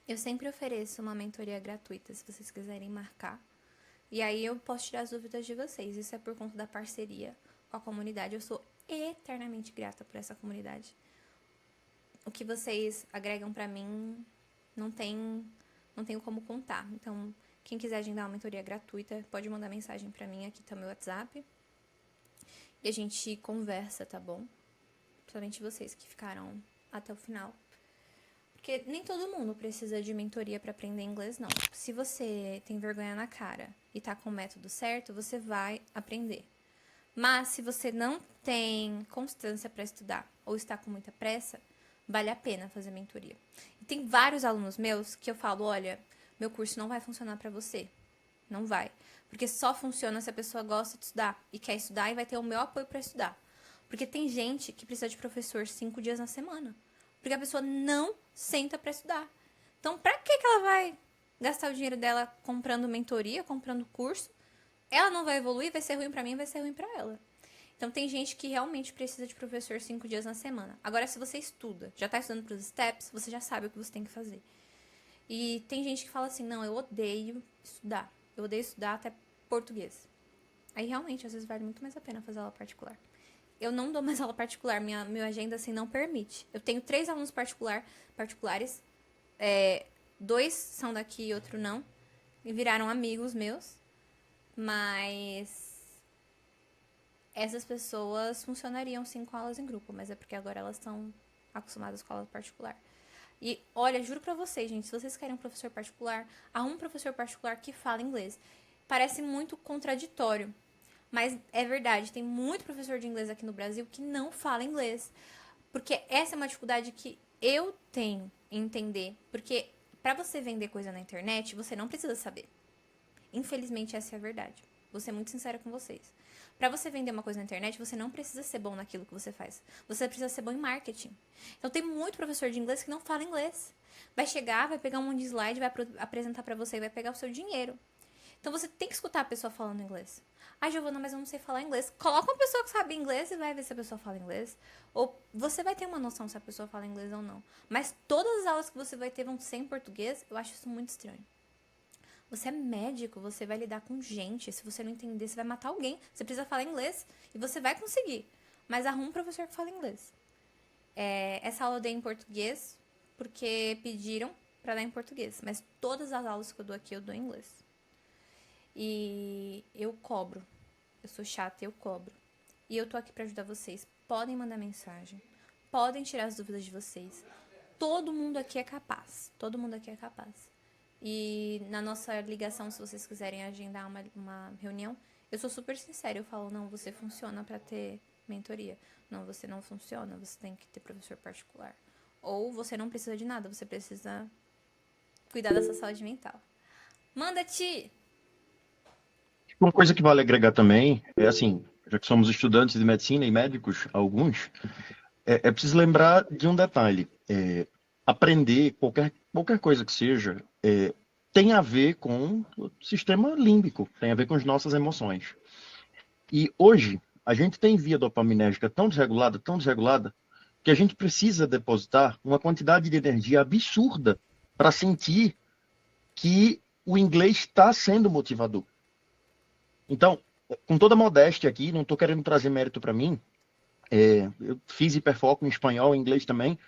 eu sempre ofereço uma mentoria gratuita, se vocês quiserem marcar. E aí eu posso tirar as dúvidas de vocês. Isso é por conta da parceria com a comunidade. Eu sou eternamente grata por essa comunidade. O que vocês agregam pra mim não tenho como contar. Então, quem quiser agendar uma mentoria gratuita, pode mandar mensagem pra mim, aqui tá o meu WhatsApp. E a gente conversa, tá bom? Principalmente vocês que ficaram até o final. Porque nem todo mundo precisa de mentoria pra aprender inglês, não. Se você tem vergonha na cara e tá com o método certo, você vai aprender. Mas se você não tem constância pra estudar ou está com muita pressa, vale a pena fazer mentoria. E tem vários alunos meus que eu falo, olha, meu curso não vai funcionar pra você. Não vai. Porque só funciona se a pessoa gosta de estudar e quer estudar e vai ter o meu apoio pra estudar. Porque tem gente que precisa de professor 5 dias na semana. Porque a pessoa não senta pra estudar. Então, pra que ela vai gastar o dinheiro dela comprando mentoria, comprando curso? Ela não vai evoluir, vai ser ruim pra mim, vai ser ruim pra ela. Então, tem gente que realmente precisa de professor 5 dias na semana. Agora, se você estuda, já tá estudando pros steps, você já sabe o que você tem que fazer. E tem gente que fala assim, não, eu odeio estudar. Eu odeio estudar até português. Aí, realmente, às vezes vale muito mais a pena fazer aula particular. Eu não dou mais aula particular, minha agenda, assim, não permite. Eu tenho 3 alunos particulares, 2 são daqui e outro não, e viraram amigos meus. Mas essas pessoas funcionariam sim com aulas em grupo, mas é porque agora elas estão acostumadas com aula particular. E olha, juro pra vocês, gente, se vocês querem um professor particular, arruma um professor particular que fala inglês. Parece muito contraditório, mas é verdade, tem muito professor de inglês aqui no Brasil que não fala inglês. Porque essa é uma dificuldade que eu tenho em entender. Porque pra você vender coisa na internet, você não precisa saber. Infelizmente, essa é a verdade. Vou ser muito sincera com vocês. Pra você vender uma coisa na internet, você não precisa ser bom naquilo que você faz. Você precisa ser bom em marketing. Então, tem muito professor de inglês que não fala inglês. Vai chegar, vai pegar um monte de slide, vai apresentar pra você e vai pegar o seu dinheiro. Então, você tem que escutar a pessoa falando inglês. Ah, Giovana, mas eu não sei falar inglês. Coloca uma pessoa que sabe inglês e vai ver se a pessoa fala inglês. Ou você vai ter uma noção se a pessoa fala inglês ou não. Mas todas as aulas que você vai ter vão ser em português. Eu acho isso muito estranho. Você é médico, você vai lidar com gente. Se você não entender, você vai matar alguém. Você precisa falar inglês e você vai conseguir. Mas arruma um professor que fala inglês. Essa aula eu dei em português porque pediram pra dar em português. Mas todas as aulas que eu dou aqui, eu dou em inglês. E eu cobro. Eu sou chata e eu cobro. E eu tô aqui pra ajudar vocês. Podem mandar mensagem. Podem tirar as dúvidas de vocês. Todo mundo aqui é capaz. Todo mundo aqui é capaz. E na nossa ligação, se vocês quiserem agendar uma reunião, eu sou super sincera. Eu falo, não, você funciona pra ter mentoria. Não, você não funciona. Você tem que ter professor particular. Ou você não precisa de nada. Você precisa cuidar da sua saúde mental. Manda, Ti! Uma coisa que vale agregar também é assim, já que somos estudantes de medicina e médicos, alguns, é preciso lembrar de um detalhe. Aprender qualquer coisa que seja tem a ver com o sistema límbico, tem a ver com as nossas emoções. E hoje, a gente tem via dopaminérgica tão desregulada, que a gente precisa depositar uma quantidade de energia absurda para sentir que o inglês está sendo motivador. Então, com toda modéstia aqui, não estou querendo trazer mérito para mim, eu fiz hiperfoco em espanhol, em inglês também.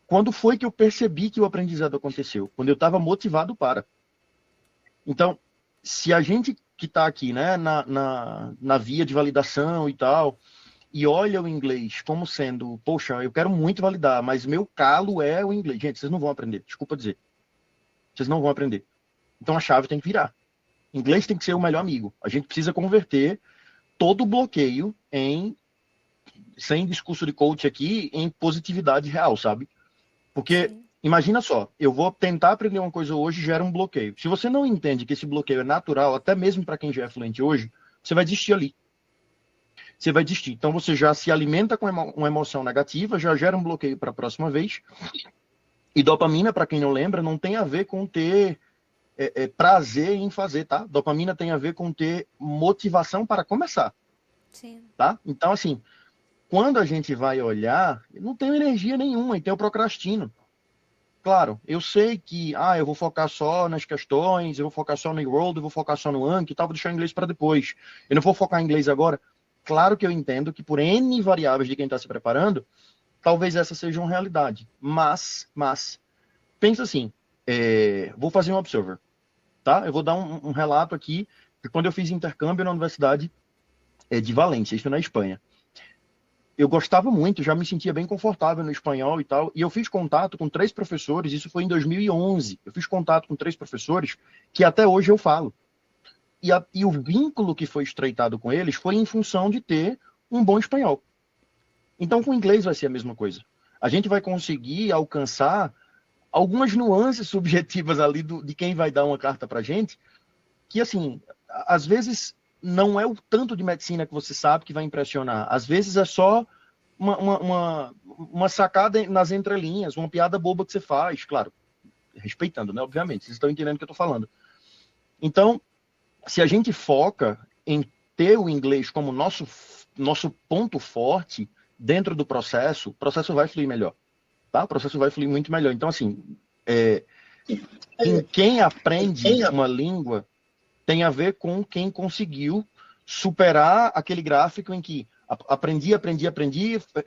Quando foi que eu percebi que o aprendizado aconteceu? Quando eu estava motivado para. Então, se a gente que está aqui, né, na via de validação e tal, e olha o inglês como sendo, poxa, eu quero muito validar, mas meu calo é o inglês. Gente, vocês não vão aprender, desculpa dizer. Vocês não vão aprender. Então a chave tem que virar. Inglês tem que ser o melhor amigo. A gente precisa converter todo o bloqueio sem discurso de coach aqui, em positividade real, sabe? Porque, imagina só, eu vou tentar aprender uma coisa hoje e gera um bloqueio. Se você não entende que esse bloqueio é natural, até mesmo para quem já é fluente hoje, você vai desistir ali. Você vai desistir. Então você já se alimenta com uma emoção negativa, já gera um bloqueio para a próxima vez. E dopamina, para quem não lembra, não tem a ver com ter prazer em fazer, tá? Dopamina tem a ver com ter motivação para começar. Sim. Tá? Então, assim, quando a gente vai olhar, eu não tenho energia nenhuma, então eu procrastino. Claro, eu sei que eu vou focar só nas questões, eu vou focar só no World, eu vou focar só no Anki e tal, vou deixar o inglês para depois. Eu não vou focar em inglês agora. Claro que eu entendo que por N variáveis de quem está se preparando, talvez essa seja uma realidade. Mas pensa assim, vou fazer um observer. Tá? Eu vou dar um relato aqui, que quando eu fiz intercâmbio na Universidade de Valência, isso na Espanha, eu gostava muito, já me sentia bem confortável no espanhol e tal, e eu fiz contato com 3 professores, isso foi em 2011, eu fiz contato com 3 professores que até hoje eu falo. E o vínculo que foi estreitado com eles foi em função de ter um bom espanhol. Então com o inglês vai ser a mesma coisa. A gente vai conseguir alcançar algumas nuances subjetivas ali de quem vai dar uma carta pra gente, que assim, às vezes não é o tanto de medicina que você sabe que vai impressionar. Às vezes é só uma sacada nas entrelinhas, uma piada boba que você faz, claro, respeitando, né, obviamente, vocês estão entendendo o que eu tô falando. Então, se a gente foca em ter o inglês como nosso ponto forte dentro do processo, o processo vai fluir melhor. Tá? O processo vai fluir muito melhor. Então, assim, em quem aprende uma língua tem a ver com quem conseguiu superar aquele gráfico em que aprendi,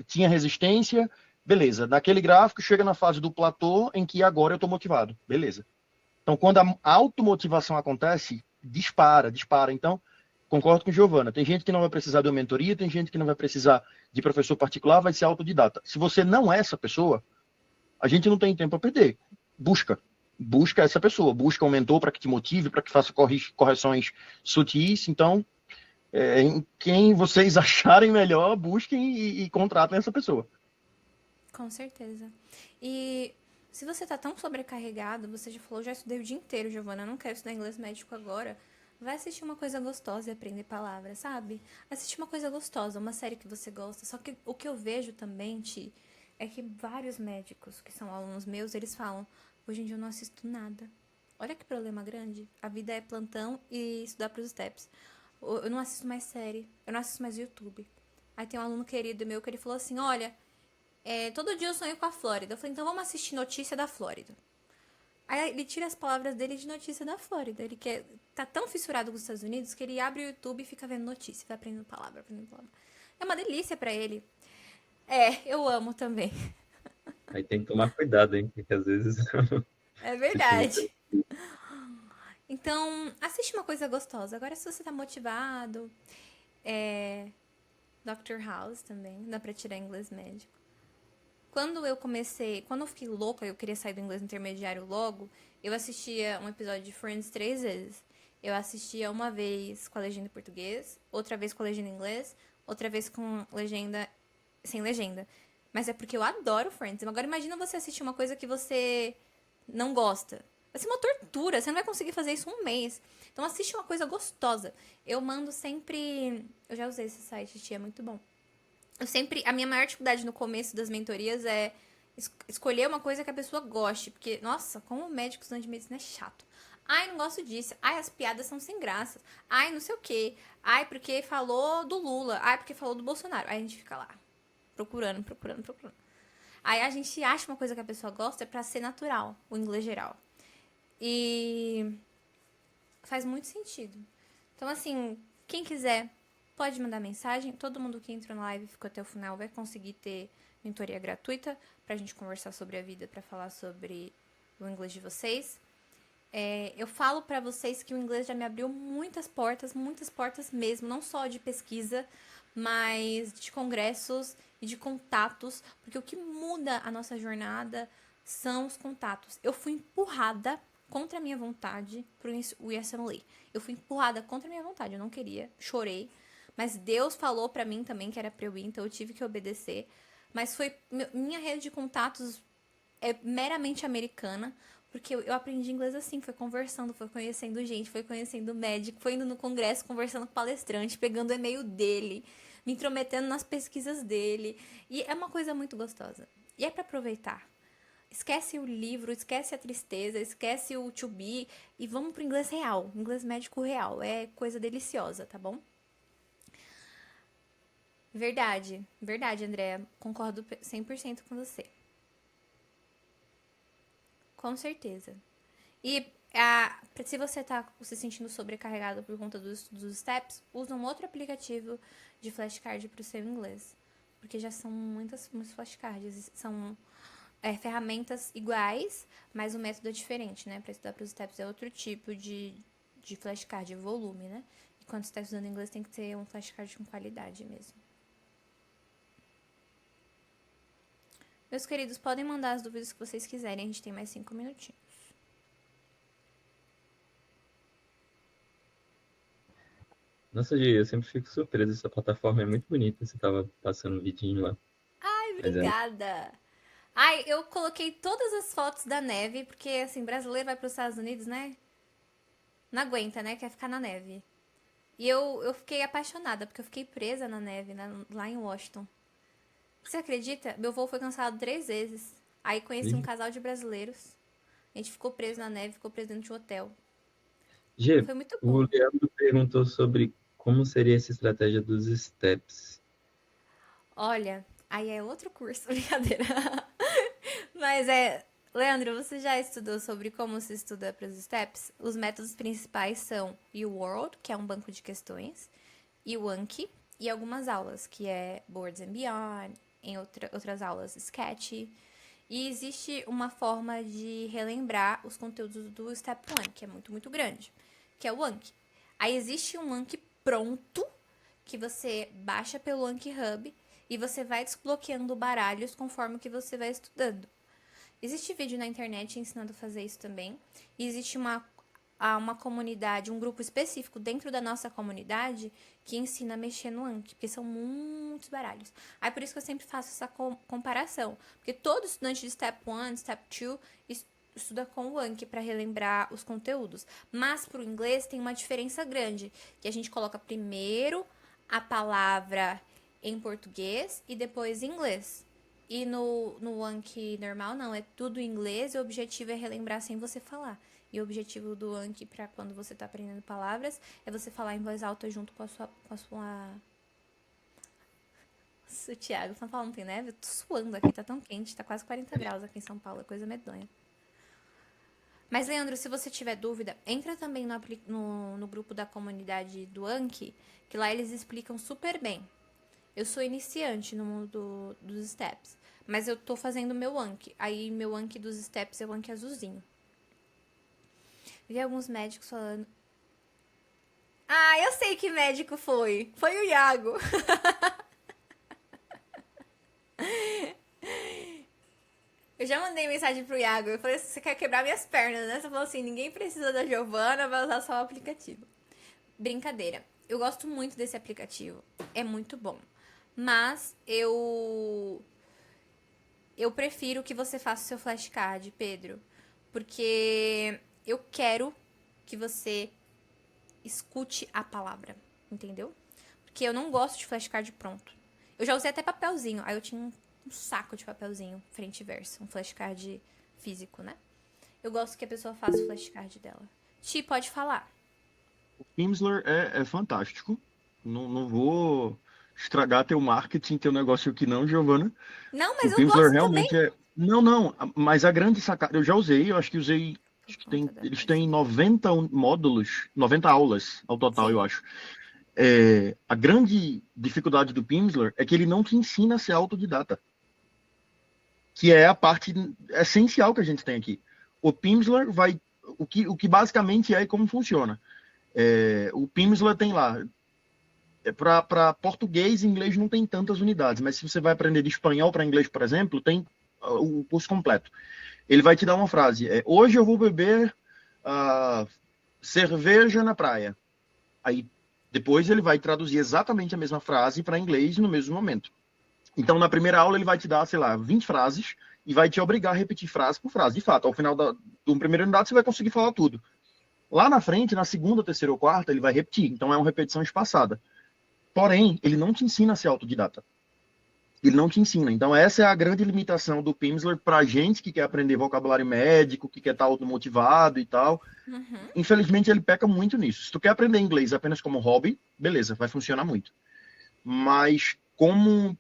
tinha resistência, beleza. Naquele gráfico chega na fase do platô em que agora eu estou motivado, beleza. Então, quando a automotivação acontece, dispara. Então, concordo com Giovana. Tem gente que não vai precisar de uma mentoria, tem gente que não vai precisar de professor particular, vai ser autodidata. Se você não é essa pessoa, a gente não tem tempo a perder. Busca essa pessoa, busca um mentor para que te motive, para que faça correções sutis. Então, em quem vocês acharem melhor, busquem e contratem essa pessoa. Com certeza. E se você tá tão sobrecarregado, você já falou, já estudei o dia inteiro, Giovana, eu não quero estudar inglês médico agora. Vai assistir uma coisa gostosa e aprender palavras, sabe? Assistir uma coisa gostosa, uma série que você gosta. Só que o que eu vejo também, Ti, é que vários médicos que são alunos meus, eles falam, hoje em dia eu não assisto nada. Olha que problema grande. A vida é plantão e estudar pros steps. Eu não assisto mais série, eu não assisto mais YouTube. Aí tem um aluno querido meu que ele falou assim, olha, todo dia eu sonho com a Flórida. Eu falei, então vamos assistir notícia da Flórida. Aí ele tira as palavras dele de notícia da Flórida. Ele tá tão fissurado com os Estados Unidos que ele abre o YouTube e fica vendo notícia, vai aprendendo palavra. É uma delícia pra ele. Eu amo também. Aí tem que tomar cuidado, hein? Porque às vezes. É verdade. Então, assiste uma coisa gostosa. Agora, se você tá motivado, Dr. House também, dá pra tirar inglês médico. Quando eu fiquei louca, eu queria sair do inglês intermediário logo, eu assistia um episódio de Friends 3 vezes. Eu assistia uma vez com a legenda em português, outra vez com a legenda em inglês, outra vez com legenda sem legenda. Mas é porque eu adoro Friends. Agora imagina você assistir uma coisa que você não gosta. Vai ser uma tortura, você não vai conseguir fazer isso um mês. Então assiste uma coisa gostosa. Eu mando sempre... Eu já usei esse site, tia, é muito bom. A minha maior dificuldade no começo das mentorias é escolher uma coisa que a pessoa goste. Porque, nossa, como médico estudante de medicina é chato. Ai, não gosto disso. Ai, as piadas são sem graça. Ai, não sei o quê. Ai, porque falou do Lula. Ai, porque falou do Bolsonaro. Aí a gente fica lá, procurando. Aí a gente acha uma coisa que a pessoa gosta pra ser natural, o inglês geral. E faz muito sentido. Então, assim, quem quiser... pode mandar mensagem. Todo mundo que entrou na live e ficou até o final vai conseguir ter mentoria gratuita pra gente conversar sobre a vida, pra falar sobre o inglês de vocês. Eu falo pra vocês que o inglês já me abriu muitas portas mesmo, não só de pesquisa, mas de congressos e de contatos, porque o que muda a nossa jornada são os contatos. Eu fui empurrada contra a minha vontade pro USMLE. Eu fui empurrada contra a minha vontade, eu não queria, chorei. Mas Deus falou pra mim também que era pra eu ir, então eu tive que obedecer. Mas minha rede de contatos é meramente americana, porque eu aprendi inglês assim, foi conversando, foi conhecendo gente, foi conhecendo médico, foi indo no congresso, conversando com o palestrante, pegando o e-mail dele, me intrometendo nas pesquisas dele. E é uma coisa muito gostosa. E é pra aproveitar. Esquece o livro, esquece a tristeza, esquece o to be e vamos pro inglês real, inglês médico real. É coisa deliciosa, tá bom? Verdade, Andréa. Concordo 100% com você. Com certeza. E se você tá se sentindo sobrecarregado por conta dos steps, usa um outro aplicativo de flashcard pro seu inglês. Porque já são muitos flashcards. São ferramentas iguais, mas o método é diferente, né? Pra estudar pros steps é outro tipo de flashcard, volume, né? E quando você tá estudando inglês tem que ter um flashcard com qualidade mesmo. Meus queridos, podem mandar as dúvidas que vocês quiserem. A gente tem mais 5 minutinhos. Nossa, Gi, eu sempre fico surpresa. Essa plataforma é muito bonita. Você tava passando um vidinho lá. Ai, obrigada. Ai, eu coloquei todas as fotos da neve, porque, assim, brasileiro vai para os Estados Unidos, né? Não aguenta, né? Quer ficar na neve. E eu fiquei apaixonada, porque eu fiquei presa na neve, lá em Washington. Você acredita? Meu voo foi cancelado 3 vezes. Aí conheci um casal de brasileiros. A gente ficou preso na neve, ficou preso dentro de um hotel. Gi, Foi muito o bom. Leandro perguntou sobre como seria essa estratégia dos steps. Olha, aí é outro curso, brincadeira. Mas Leandro, você já estudou sobre como se estuda para os steps? Os métodos principais são UWorld, que é um banco de questões, e o Anki, e algumas aulas, que é Boards and Beyond, em outras aulas, Sketch. E existe uma forma de relembrar os conteúdos do Step 1, que é muito, muito grande. que é o Anki. Aí existe um Anki pronto, que você baixa pelo Anki Hub e você vai desbloqueando baralhos conforme que você vai estudando. Existe vídeo na internet ensinando a fazer isso também. E existe uma comunidade, um grupo específico dentro da nossa comunidade que ensina a mexer no Anki, porque são muitos baralhos. Aí por isso que eu sempre faço essa comparação. Porque todo estudante de Step 1, Step 2 estuda com o Anki para relembrar os conteúdos. Mas pro inglês tem uma diferença grande, que a gente coloca primeiro a palavra em português e depois em inglês. E no Anki normal, não, é tudo em inglês e o objetivo é relembrar sem você falar. E o objetivo do Anki para quando você tá aprendendo palavras é você falar em voz alta junto com a sua... Nossa, Thiago, São Paulo não tem neve? Eu tô suando aqui, tá tão quente, tá quase 40 graus aqui em São Paulo, é coisa medonha. Mas, Leandro, se você tiver dúvida, entra também no grupo da comunidade do Anki, que lá eles explicam super bem. Eu sou iniciante no mundo dos steps, mas eu tô fazendo meu Anki. Aí, meu Anki dos steps é o Anki azulzinho. Vi alguns médicos falando... Ah, eu sei que médico foi. Foi o Iago. Eu já mandei mensagem pro Iago. Eu falei assim, você quer quebrar minhas pernas, né? Você falou assim, ninguém precisa da Giovana, vai usar só o aplicativo. Brincadeira. Eu gosto muito desse aplicativo. É muito bom. Mas eu prefiro que você faça o seu flashcard, Pedro. Porque eu quero que você escute a palavra, entendeu? Porque eu não gosto de flashcard pronto. Eu já usei até papelzinho. Aí eu tinha um saco de papelzinho, frente e verso. Um flashcard físico, né? Eu gosto que a pessoa faça o flashcard dela. Ti, pode falar. O Pimsleur é fantástico. Não vou estragar teu marketing, teu negócio aqui não, Giovana. Não, mas O eu Pimsleur gosto realmente também. Não, mas a grande sacada... Eu já usei, eu acho que usei... Eles têm 90 módulos, 90 aulas ao total, Sim. eu acho. A grande dificuldade do Pimsleur é que ele não te ensina a ser autodidata, que é a parte essencial que a gente tem aqui. O Pimsleur vai... O que basicamente é e como funciona. O Pimsleur tem lá... Para português e inglês não tem tantas unidades, mas se você vai aprender de espanhol para inglês, por exemplo, tem o curso completo. Ele vai te dar uma frase. Hoje eu vou beber cerveja na praia. Aí, depois ele vai traduzir exatamente a mesma frase para inglês no mesmo momento. Então, na primeira aula, ele vai te dar, sei lá, 20 frases e vai te obrigar a repetir frase por frase. De fato, ao final do primeiro unidade, você vai conseguir falar tudo. Lá na frente, na segunda, terceira ou quarta, ele vai repetir. Então, é uma repetição espaçada. Porém, ele não te ensina a ser autodidata. Ele não te ensina. Então, essa é a grande limitação do Pimsleur pra gente que quer aprender vocabulário médico, que quer estar automotivado e tal. Uhum. Infelizmente, ele peca muito nisso. Se tu quer aprender inglês apenas como hobby, beleza, vai funcionar muito. Mas, como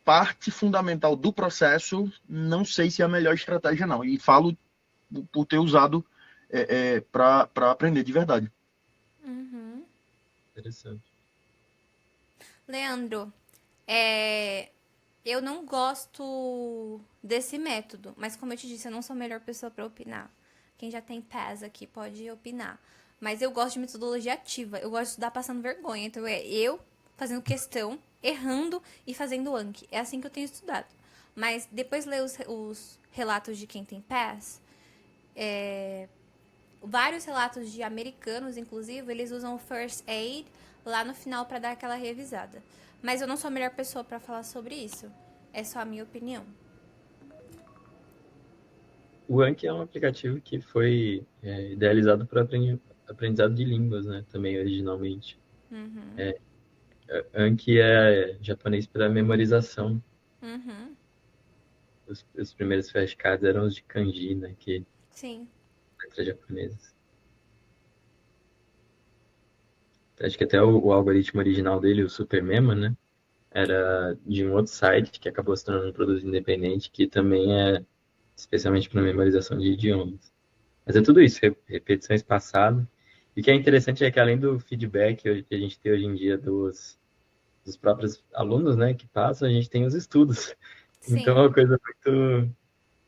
parte fundamental do processo, não sei se é a melhor estratégia, não. E falo por ter usado para aprender de verdade. Uhum. Interessante. Leandro, eu não gosto desse método, mas como eu te disse, eu não sou a melhor pessoa para opinar. Quem já tem PAS aqui pode opinar. Mas eu gosto de metodologia ativa, eu gosto de estudar passando vergonha. Então eu fazendo questão, errando e fazendo Anki. É assim que eu tenho estudado. Mas depois ler os relatos de quem tem PAS, vários relatos de americanos, inclusive, eles usam o First Aid lá no final para dar aquela revisada. Mas eu não sou a melhor pessoa para falar sobre isso. É só a minha opinião. O Anki é um aplicativo que foi idealizado para aprendizado de línguas, né? Também originalmente. Uhum. Anki é japonês para memorização. Uhum. Os primeiros flashcards eram os de kanji, né? Que Sim. letras japonesas. Acho que até o algoritmo original dele, o Supermema, né? Era de um outro site que acabou se tornando um produto independente, que também é especialmente para memorização de idiomas. Mas é tudo isso, repetição espaçada. E o que é interessante é que além do feedback que a gente tem hoje em dia dos próprios alunos, né, que passam, a gente tem os estudos. Sim. Então é uma coisa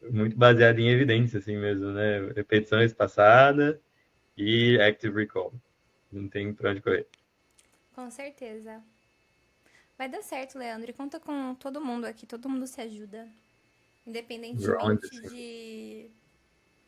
muito baseada em evidência, assim mesmo, né? Repetição espaçada e active recall. Não tem pra onde correr. Com certeza. Vai dar certo, Leandro. E conta com todo mundo aqui, todo mundo se ajuda. Round, Independentemente assim.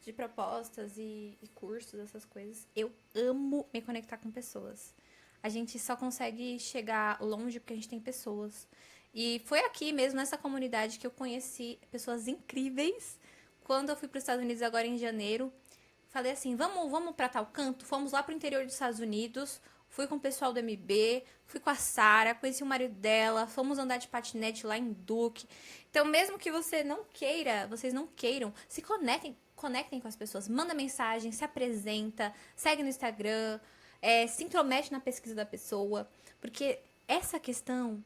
de propostas e cursos, essas coisas. Eu amo me conectar com pessoas. A gente só consegue chegar longe porque a gente tem pessoas. E foi aqui mesmo, nessa comunidade, que eu conheci pessoas incríveis. Quando eu fui para os Estados Unidos agora em janeiro, falei assim, vamos para tal canto? Fomos lá pro interior dos Estados Unidos. Fui com o pessoal do MB, fui com a Sara, conheci o marido dela, fomos andar de patinete lá em Duke. Então, mesmo que você não queira, vocês não queiram, se conectem com as pessoas, manda mensagem, se apresenta, segue no Instagram, se intromete na pesquisa da pessoa, porque essa questão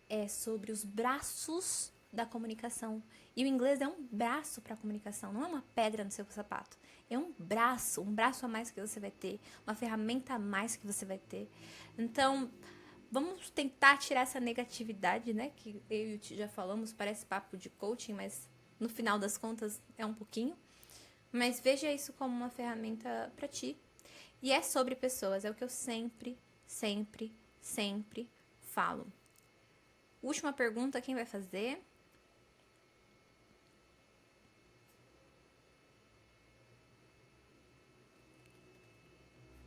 é sobre os braços da comunicação. E o inglês é um braço para a comunicação, não é uma pedra no seu sapato. É um braço a mais que você vai ter, uma ferramenta a mais que você vai ter. Então, vamos tentar tirar essa negatividade, né? Que eu e o Ti já falamos, parece papo de coaching, mas no final das contas é um pouquinho. Mas veja isso como uma ferramenta para ti. E é sobre pessoas, é o que eu sempre, sempre, sempre falo. Última pergunta, quem vai fazer?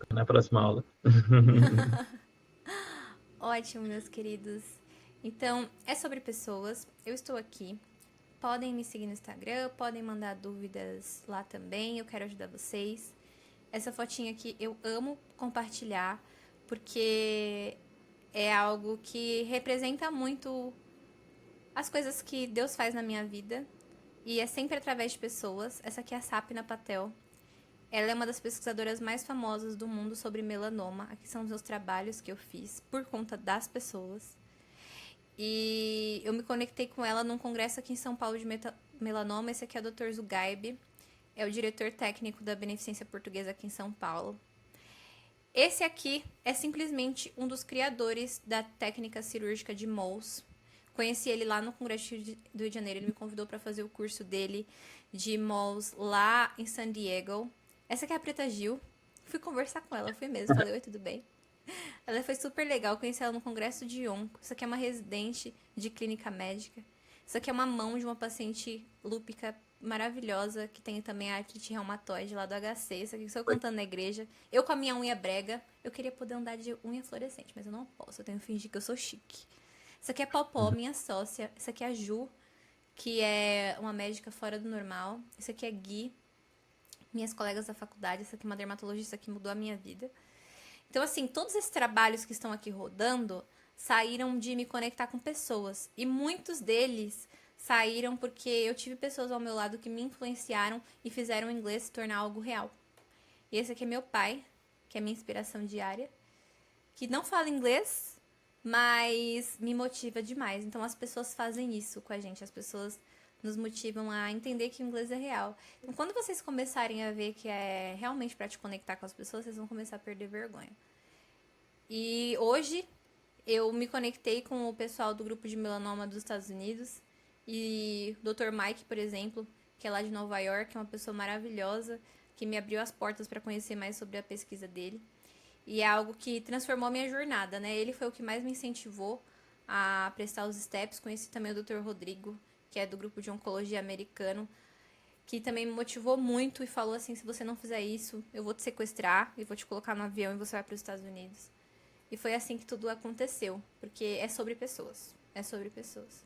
Na próxima aula. Ótimo, meus queridos. Então, é sobre pessoas. Eu estou aqui. Podem me seguir no Instagram, podem mandar dúvidas lá também. Eu quero ajudar vocês. Essa fotinha aqui eu amo compartilhar, porque é algo que representa muito as coisas que Deus faz na minha vida. E é sempre através de pessoas. Essa aqui é a Sapna Patel. Ela é uma das pesquisadoras mais famosas do mundo sobre melanoma. Aqui são os meus trabalhos que eu fiz por conta das pessoas. E eu me conectei com ela num congresso aqui em São Paulo de melanoma. Esse aqui é o Dr. Zugaib. É o diretor técnico da Beneficência Portuguesa aqui em São Paulo. Esse aqui é simplesmente um dos criadores da técnica cirúrgica de Mohs. Conheci ele lá no Congresso do Rio de Janeiro. Ele me convidou para fazer o curso dele de Mohs lá em San Diego. Essa aqui é a Preta Gil. Fui conversar com ela, fui mesmo. Falei, oi, tudo bem? Ela foi super legal. Conheci ela no Congresso de Onco. Isso aqui é uma residente de clínica médica. Isso aqui é uma mão de uma paciente lúpica maravilhosa, que tem também a artrite reumatoide lá do HC. Isso aqui sou eu cantando na igreja. Eu com a minha unha brega. Eu queria poder andar de unha fluorescente, mas eu não posso. Eu tenho que fingir que eu sou chique. Isso aqui é Popó, minha sócia. Isso aqui é a Ju, que é uma médica fora do normal. Isso aqui é Gui, minhas colegas da faculdade. Isso aqui é uma dermatologista que mudou a minha vida. Então, assim, todos esses trabalhos que estão aqui rodando saíram de me conectar com pessoas. E muitos deles saíram porque eu tive pessoas ao meu lado que me influenciaram e fizeram o inglês se tornar algo real. E esse aqui é meu pai, que é minha inspiração diária, que não fala inglês, mas me motiva demais. Então, as pessoas fazem isso com a gente. As pessoas nos motivam a entender que o inglês é real. Então, quando vocês começarem a ver que é realmente para te conectar com as pessoas, vocês vão começar a perder vergonha. E hoje eu me conectei com o pessoal do grupo de melanoma dos Estados Unidos e o Dr. Mike, por exemplo, que é lá de Nova York, é uma pessoa maravilhosa que me abriu as portas para conhecer mais sobre a pesquisa dele. E é algo que transformou a minha jornada, né? Ele foi o que mais me incentivou a prestar os steps. Conheci também o Dr. Rodrigo, que é do grupo de oncologia americano, que também me motivou muito e falou assim, se você não fizer isso, eu vou te sequestrar e vou te colocar no avião e você vai para os Estados Unidos. E foi assim que tudo aconteceu, porque é sobre pessoas. É sobre pessoas.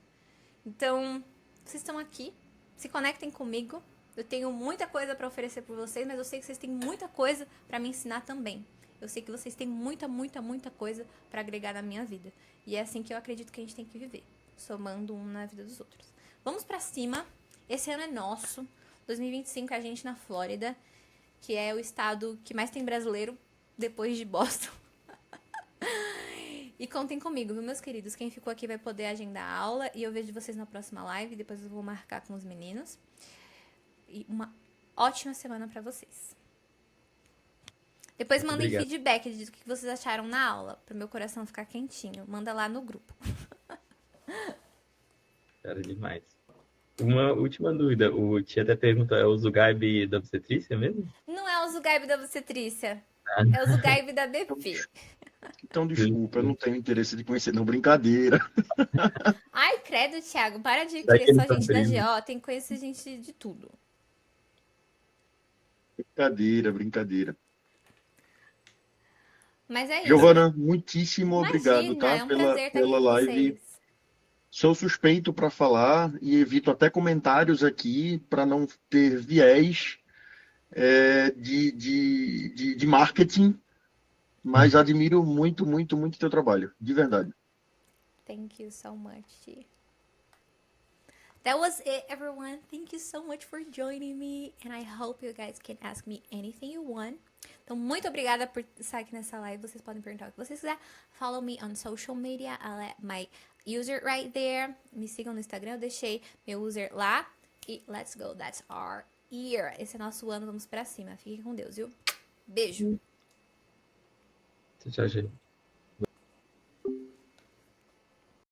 Então, vocês estão aqui, se conectem comigo. Eu tenho muita coisa para oferecer para vocês, mas eu sei que vocês têm muita coisa para me ensinar também. Eu sei que vocês têm muita, muita, muita coisa para agregar na minha vida. E é assim que eu acredito que a gente tem que viver, somando um na vida dos outros. Vamos para cima. Esse ano é nosso. 2025 é a gente na Flórida, que é o estado que mais tem brasileiro depois de Boston. E contem comigo, viu, meus queridos? Quem ficou aqui vai poder agendar a aula e eu vejo vocês na próxima live. Depois eu vou marcar com os meninos. E uma ótima semana pra vocês. Depois mandem Obrigado. feedback do que vocês acharam na aula, pro meu coração ficar quentinho. Manda lá no grupo. Cara, demais. Uma última dúvida. O Tia até perguntou, é o Zugaib da obstetrícia mesmo? Não é o Zugaib da obstetrícia. É os Gaib da BP. Então, desculpa, eu não tenho interesse de conhecer, não, brincadeira. Ai, credo, Thiago, para de Vai querer que só eles são gente da primos. GO, tem que conhecer gente de tudo. Brincadeira, brincadeira. Mas é isso. Giovana, muitíssimo obrigado, Imagina, tá? é um Pela, prazer estar aqui pela com live. vocês. Sou suspeito para falar e evito até comentários aqui para não ter viés de marketing, mas admiro muito, muito, muito teu trabalho, de verdade. Thank you so much. That was it, everyone. Thank you so much for joining me. And I hope you guys can ask me anything you want. Então, muito obrigada por estar aqui nessa live. Vocês podem perguntar o que vocês quiserem. Follow me on social media. I'll let my user right there. Me sigam no Instagram. Eu deixei meu user lá. E let's go. That's our year. Esse é nosso ano. Vamos pra cima. Fiquem com Deus, viu? Beijo. Tchau, gente.